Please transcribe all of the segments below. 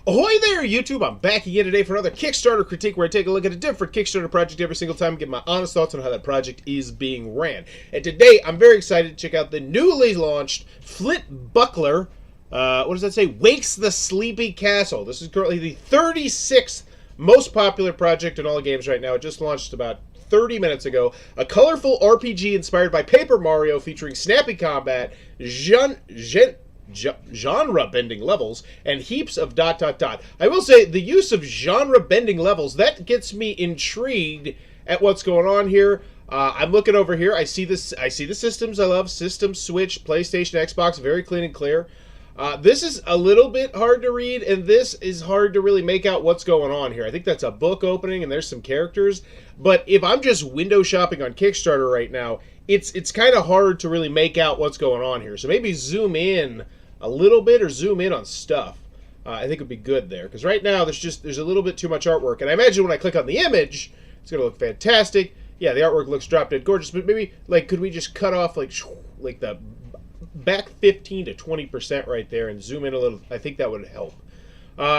Ahoy there, YouTube! I'm back again today for another Kickstarter critique where I take a look at a different Kickstarter project every single time and give my honest thoughts on how that project is being ran. And today, I'm very excited to check out the newly launched Flynt Buckler, what does that say? Wakes the Sleepy Castle. This is currently the 36th most popular project in all games right now. It just launched about 30 minutes ago. A colorful RPG inspired by Paper Mario featuring snappy combat, genre-bending levels, and heaps of ... I will say, the use of genre-bending levels, that gets me intrigued at what's going on here. I'm looking over here. I see the systems I love. System, Switch, PlayStation, Xbox, very clean and clear. This is a little bit hard to read, and this is hard to really make out what's going on here. I think that's a book opening, and there's some characters. But if I'm just window shopping on Kickstarter right now, it's kind of hard to really make out what's going on here. So maybe zoom in a little bit or zoom in on stuff. I think would be good there, because right now there's a little bit too much artwork. And I imagine when I click on the image, it's going to look fantastic. Yeah, the artwork looks drop dead gorgeous, but maybe could we just cut off like the back 15 to 20% right there and zoom in a little? I think that would help.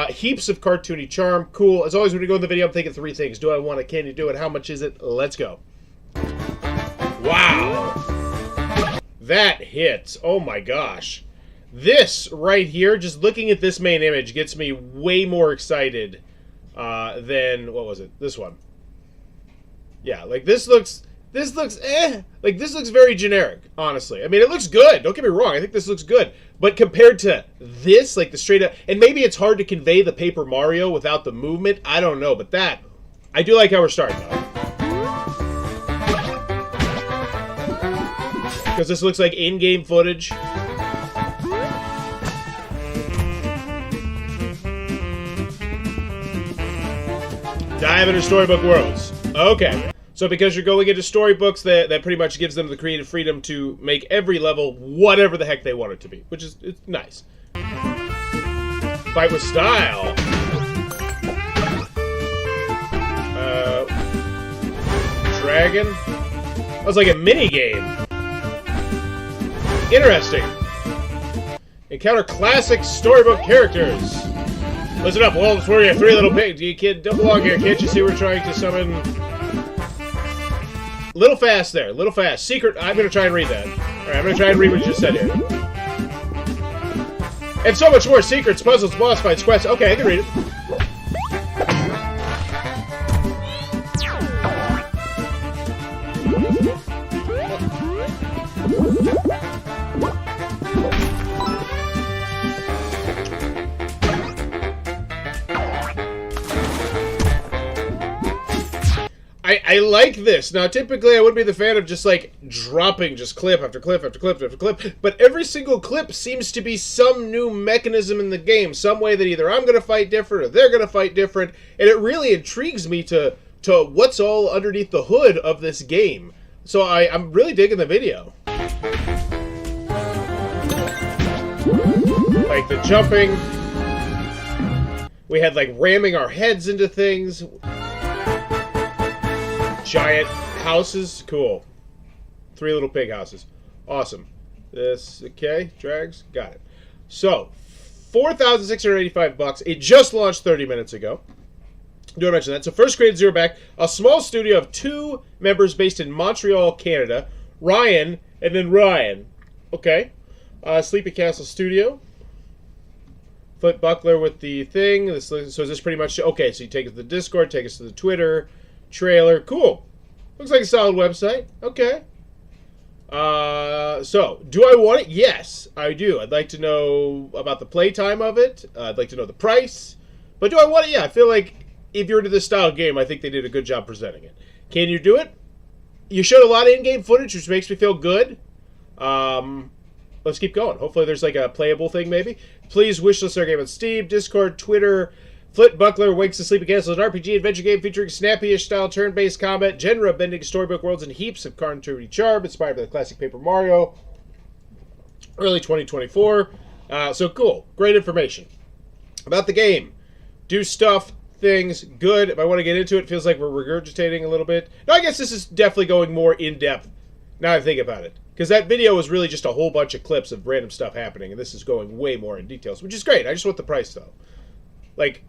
Heaps of cartoony charm. Cool. As always, when we go in the video, I'm thinking three things. Do I want it? Can you do it? How much is it? Let's go. Wow. That hits. Oh my gosh. This right here, just looking at this main image, gets me way more excited than, what was it? This one. Yeah, like this looks eh. Like, this looks very generic, honestly. I mean, it looks good. Don't get me wrong. I think this looks good. But compared to this, like the straight up... And maybe it's hard to convey the Paper Mario without the movement. I don't know. But that... I do like how we're starting, though. Because this looks like in-game footage. Dive into storybook worlds. Okay. So because you're going into storybooks, that pretty much gives them the creative freedom to make every level whatever the heck they want it to be, which is it's nice. Fight with style. Dragon. That was like a mini game. Interesting. Encounter classic storybook characters. Listen up, wolves, warrior, three little pigs. You kid, don't belong here. Can't you see we're trying to summon? Little fast there, little fast. Secret, I'm going to try and read that. Alright, I'm going to try and read what you just said here. And so much more. Secrets, puzzles, boss fights, quests. Okay, I can read it. I like this. Now, typically, I would be the fan of just, like, dropping just clip after clip after clip after clip, but every single clip seems to be some new mechanism in the game, some way that either I'm going to fight different or they're going to fight different, and it really intrigues me to what's all underneath the hood of this game. So I'm really digging the video. Like, the jumping. We had, like, ramming our heads into things. Giant houses. Cool. 3 little pig houses. Awesome. This, okay. Drags. Got it. So, $4,685. It just launched 30 minutes ago. Do I mention that? So, first created Zero Back. A small studio of 2 members based in Montreal, Canada. Ryan, and then Ryan. Okay. Sleepy Castle Studio. Flynt Buckler with the thing. So, is this pretty much... Okay, so you take us to the Discord, take us to the Twitter... Trailer. Cool. Looks like a solid website. Okay. So, do I want it? Yes, I do. I'd like to know about the playtime of it. I'd like to know the price. But do I want it? Yeah, I feel like if you're into this style of game, I think they did a good job presenting it. Can you do it? You showed a lot of in-game footage, which makes me feel good. Let's keep going. Hopefully there's like a playable thing, maybe. Please wishlist our game on Steam, Discord, Twitter. Flynt Buckler Wakes the Sleepy Castle is an RPG adventure game featuring snappy-ish style turn-based combat, genre-bending storybook worlds, and heaps of cartoony charm, inspired by the classic Paper Mario. Early 2024. So cool. Great information. About the game. Do stuff, things, good. If I want to get into it, it feels like we're regurgitating a little bit. No, I guess this is definitely going more in-depth, now I think about it. Because that video was really just a whole bunch of clips of random stuff happening, and this is going way more in details, which is great. I just want the price, though. Like,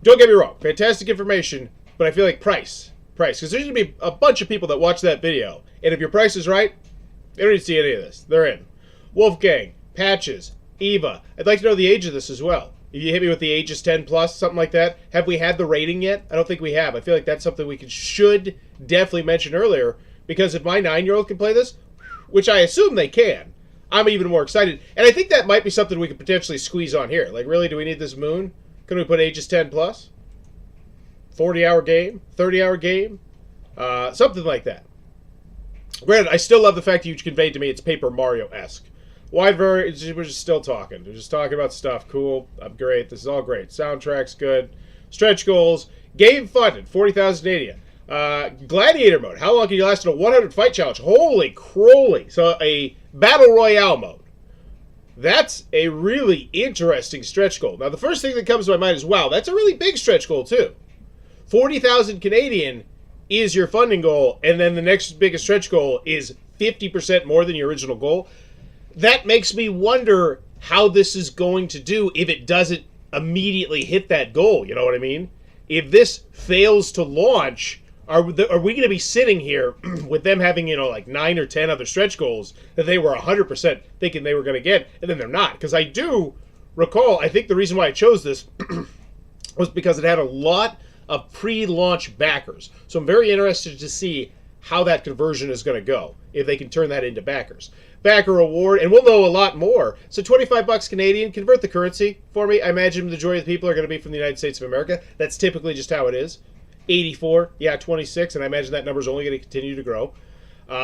don't get me wrong, fantastic information, but I feel like price. Because there's going to be a bunch of people that watch that video, and if your price is right, they don't need to see any of this. They're in. Wolfgang, Patches, Eva. I'd like to know the age of this as well. If you hit me with the ages 10 plus, something like that. Have we had the rating yet? I don't think we have. I feel like that's something we should definitely mention earlier, because if my 9-year-old can play this, which I assume they can, I'm even more excited. And I think that might be something we could potentially squeeze on here. Like, really, do we need this moon? Can we put ages 10 plus? 40-hour game? 30-hour game? Something like that. Granted, I still love the fact that you conveyed to me it's Paper Mario-esque. Wide variety, we're just still talking. We're just talking about stuff. Cool. I'm great. This is all great. Soundtrack's good. Stretch goals. Game funded. 40,080. Gladiator mode. How long can you last in a 100 fight challenge? Holy crowley. So a battle royale mode. That's a really interesting stretch goal. Now, the first thing that comes to my mind is, wow, that's a really big stretch goal, too. 40,000 Canadian is your funding goal, and then the next biggest stretch goal is 50% more than your original goal. That makes me wonder how this is going to do if it doesn't immediately hit that goal. You know what I mean? If this fails to launch, are we going to be sitting here with them having, like 9 or 10 other stretch goals that they were 100% thinking they were going to get, and then they're not? Because I do recall, I think the reason why I chose this was because it had a lot of pre-launch backers. So I'm very interested to see how that conversion is going to go, if they can turn that into backers. Backer reward, and we'll know a lot more. So $25 Canadian, convert the currency for me. I imagine the majority of the people are going to be from the United States of America. That's typically just how it is. 84, yeah, 26, and I imagine that number is only going to continue to grow.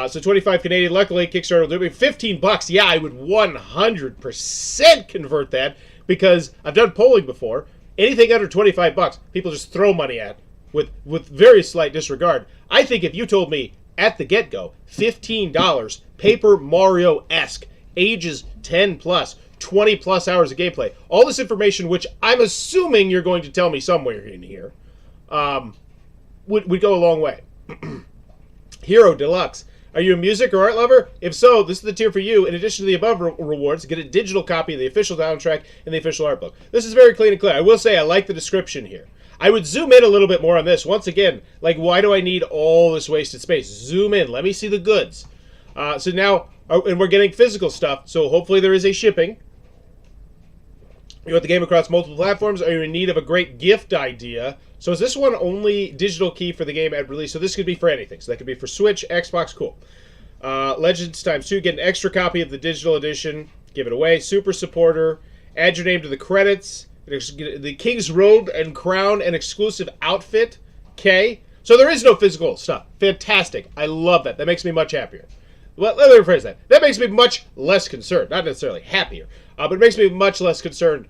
So 25 Canadian, luckily Kickstarter will do it. $15, yeah, I would 100% convert that, because I've done polling before. Anything under $25, people just throw money at with very slight disregard. I think if you told me at the get-go, $15, Paper Mario-esque, ages 10 plus, 20 plus hours of gameplay, all this information, which I'm assuming you're going to tell me somewhere in here, would go a long way. Hero Deluxe. Are you a music or art lover? If so, this is the tier for you. In addition to the above rewards, get a digital copy of the official soundtrack and the official art book. This is very clean and clear. I will say I like the description here. I would zoom in a little bit more on this. Once again, like, why do I need all this wasted space? Zoom in. Let me see the goods. So now, and we're getting physical stuff, so hopefully there is a shipping. You want the game across multiple platforms? Are you in need of a great gift idea? So is this one only digital key for the game at release? So this could be for anything. So that could be for Switch, Xbox, cool. Legends ×2, get an extra copy of the digital edition. Give it away. Super supporter. Add your name to the credits. The King's Robe and Crown and exclusive outfit. Okay. So there is no physical stuff. Fantastic. I love that. That makes me much happier. Well, let me rephrase that. That makes me much less concerned. Not necessarily happier, but it makes me much less concerned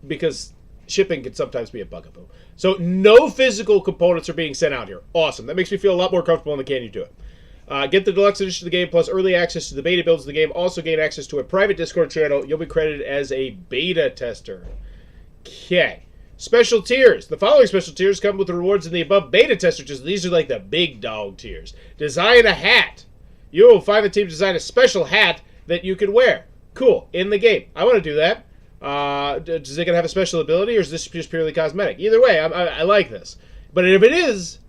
because shipping can sometimes be a bugaboo. So no physical components are being sent out here. Awesome. That makes me feel a lot more comfortable in the Can You Do It. Get the deluxe edition of the game plus early access to the beta builds of the game. Also gain access to a private Discord channel. You'll be credited as a beta tester. Okay. Special tiers. The following special tiers come with the rewards in the above beta tester tiers. These are like the big dog tiers. Design a hat. You will find the team design a special hat that you can wear. Cool. In the game. I want to do that. Is it going to have a special ability, or is this just purely cosmetic? Either way, I like this. But if it is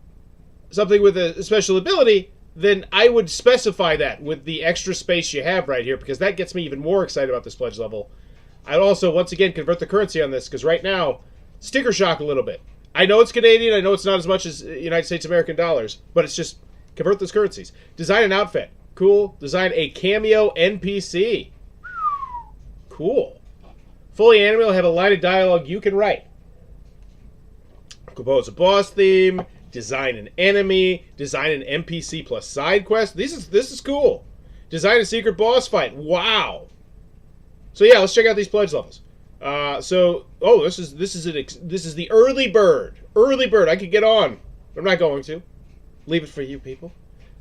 something with a special ability, then I would specify that with the extra space you have right here, because that gets me even more excited about this pledge level. I'd also, once again, convert the currency on this, because right now, sticker shock a little bit. I know it's Canadian, I know it's not as much as United States American dollars, but it's just, convert those currencies. Design an outfit. Cool. Design a cameo NPC. Cool. Fully animated will have a line of dialogue you can write. Compose a boss theme. Design an enemy. Design an NPC plus side quest. This is cool. Design a secret boss fight. Wow. So yeah, let's check out these pledge levels. This is the early bird. Early bird. I could get on. I'm not going to. Leave it for you people.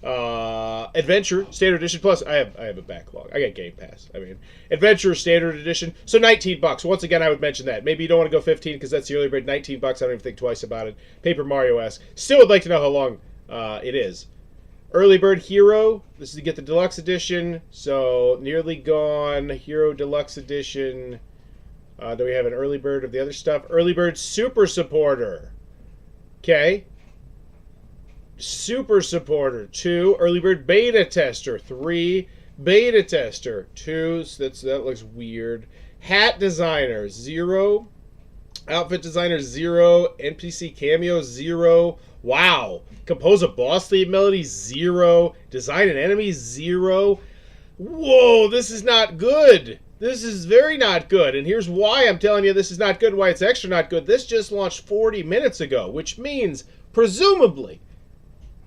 Adventure Standard Edition Plus. I have a backlog. I got Game Pass. I mean, Adventure Standard Edition. So $19. Once again, I would mention that. Maybe you don't want to go 15 because that's the early bird. $19. I don't even think twice about it. Paper Mario-esque. Still would like to know how long it is. Early bird Hero. This is to get the deluxe edition. So nearly gone. Hero Deluxe Edition. Do we have an early bird of the other stuff? Early bird super supporter. Okay. Super supporter. 2. Early bird beta tester. 3. Beta tester. 2. So that looks weird. Hat designer. 0. Outfit designer. 0. NPC cameo. 0. Wow. Compose a boss theme melody. 0. Design an enemy. 0. Whoa, this is not good. This is very not good. And here's why I'm telling you this is not good, why it's extra not good. This just launched 40 minutes ago, which means, presumably,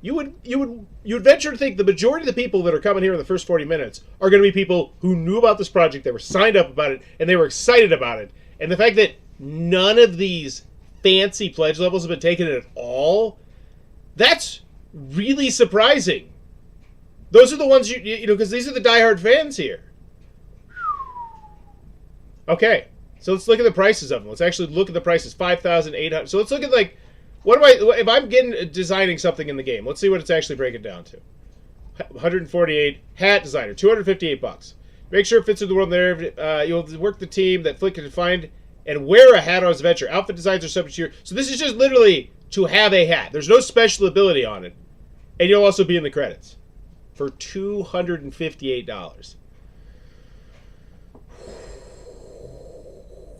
you would venture to think the majority of the people that are coming here in the first 40 minutes are going to be people who knew about this project, they were signed up about it, and they were excited about it. And the fact that none of these fancy pledge levels have been taken at all, that's really surprising. Those are the ones you know, because these are the diehard fans here. Okay, so let's look at the prices of them. Let's actually look at the prices. 5,800. So let's look at, like, if I'm designing something in the game, let's see what it's actually breaking down to. 148. Hat designer, $258. Make sure it fits in the world there. You'll work the team that Flynt can find and wear a hat on his adventure. Outfit designs are subject to your... So this is just literally to have a hat. There's no special ability on it. And you'll also be in the credits for $258.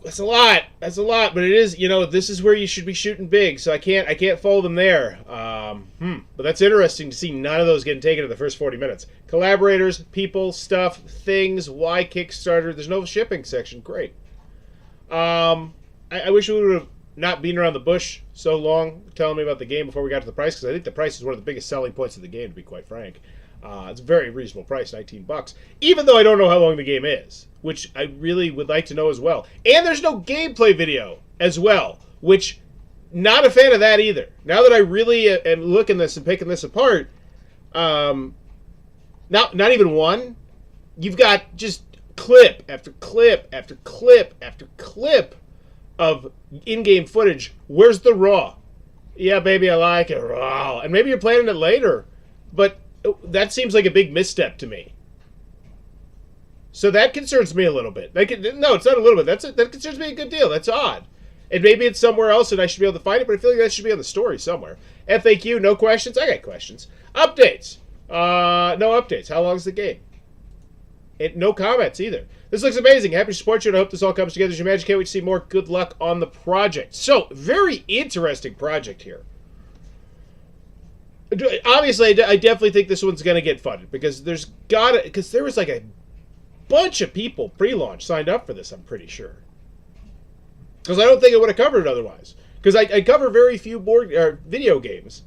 That's a lot. That's a lot, but it is, you know, this is where you should be shooting big, so I can't follow them there. But that's interesting to see none of those getting taken in the first 40 minutes. Collaborators, people, stuff, things, why Kickstarter. There's no shipping section. Great. I wish we would have not been around the bush so long telling me about the game before we got to the price, because I think the price is one of the biggest selling points of the game, to be quite frank. It's a very reasonable price, $19, even though I don't know how long the game is, which I really would like to know as well. And there's no gameplay video as well, which, not a fan of that either. Now that I really am looking this and picking this apart, not even one. You've got just clip after clip after clip after clip of in-game footage. Where's the raw? Yeah, baby, I like it raw. And maybe you're planning it later, but that seems like a big misstep to me. So that concerns me a little bit. No, it's not a little bit. That concerns me a good deal. That's odd. And maybe it's somewhere else and I should be able to find it, but I feel like that should be on the story somewhere. FAQ, no questions? I got questions. Updates. No updates. How long is the game? No comments either. This looks amazing. Happy to support you, and I hope this all comes together as you imagine. Can't wait to see more. Good luck on the project. So, very interesting project here. Obviously, I definitely think this one's going to get funded, because there was like a bunch of people pre-launch signed up for this, I'm pretty sure. Because I don't think I would have covered it otherwise. Because I cover very few video games.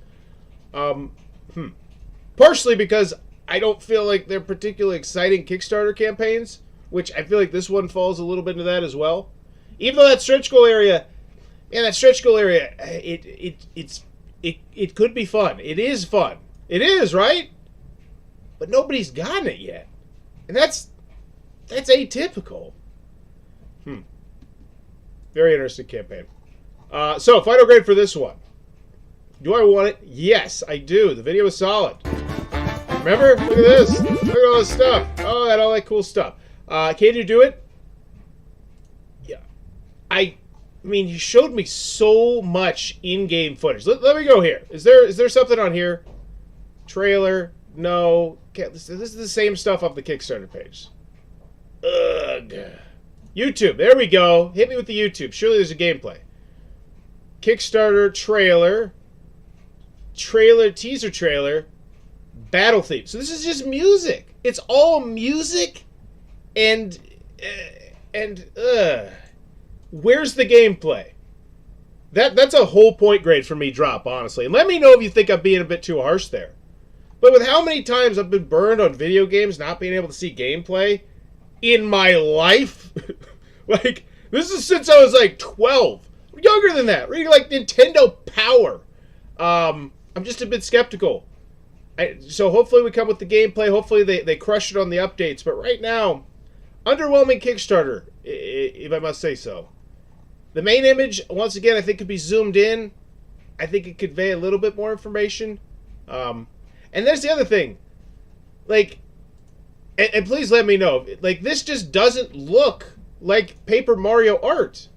Partially because I don't feel like they're particularly exciting Kickstarter campaigns, which I feel like this one falls a little bit into that as well. Even though that stretch goal area, it could be fun. It is fun. It is, right? But nobody's gotten it yet. And that's atypical. Very interesting campaign. So, final grade for this one. Do I want it? Yes, I do. The video is solid. Remember? Look at this. Look at all this stuff. Oh, all that cool stuff. Can you do it? Yeah. I mean, you showed me so much in-game footage. Let me go here. Is there something on here? Trailer? No. This is the same stuff off the Kickstarter page. Ugh. YouTube. There we go. Hit me with the YouTube. Surely there's a gameplay. Kickstarter trailer. Teaser trailer. Battle theme. So this is just music. It's all music. And where's the gameplay? That's a whole point grade for me drop, honestly. And let me know if you think I'm being a bit too harsh there. But with how many times I've been burned on video games not being able to see gameplay in my life, like, this is since I was like 12. Younger than that. Reading like Nintendo Power. I'm just a bit skeptical. So hopefully we come with the gameplay. Hopefully they crush it on the updates. But right now, underwhelming Kickstarter, if I must say so. The main image, once again, I think could be zoomed in. I think it could convey a little bit more information. And there's the other thing. Like, and please let me know. Like, this just doesn't look like Paper Mario art.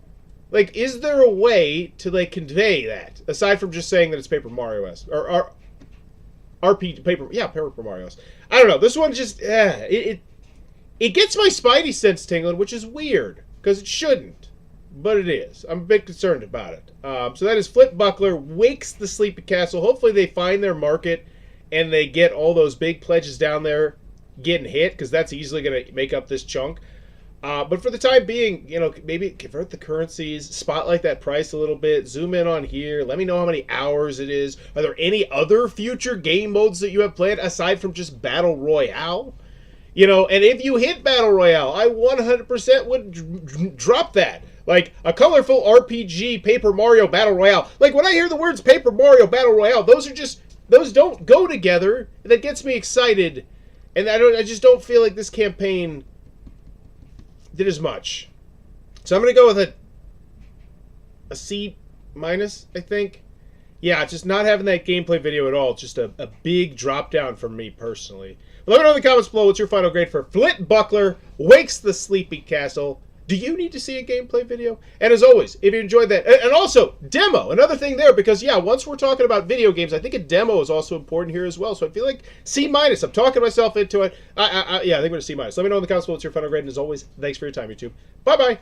Like, is there a way to like convey that aside from just saying that it's Paper Mario-esque or RP Paper Mario-esque? I don't know. This one just it gets my spidey sense tingling, which is weird because it shouldn't, but it is. I'm a bit concerned about it. So that is Flynt Buckler Wakes the Sleepy Castle. Hopefully they find their market and they get all those big pledges down there getting hit, because that's easily going to make up this chunk. But for the time being, you know, maybe convert the currencies, spotlight that price a little bit, zoom in on here, let me know how many hours it is. Are there any other future game modes that you have planned aside from just Battle Royale? You know, and if you hit Battle Royale, I 100% would drop that. Like, a colorful RPG Paper Mario Battle Royale. Like, when I hear the words Paper Mario Battle Royale, those don't go together. That gets me excited. And I just don't feel like this campaign did as much. So I'm going to go with a C minus, I think. Yeah, just not having that gameplay video at all. Just a big drop down for me personally. Let me know in the comments below what's your final grade for Flynt Buckler Wakes the Sleepy Castle. Do you need to see a gameplay video? And as always, if you enjoyed that, and also demo, another thing there, because yeah, once we're talking about video games, I think a demo is also important here as well. So I feel like C minus. I'm talking myself into it. Yeah, I think we're a C minus. Let me know in the comments below what's your final grade. And as always, thanks for your time, YouTube. Bye bye.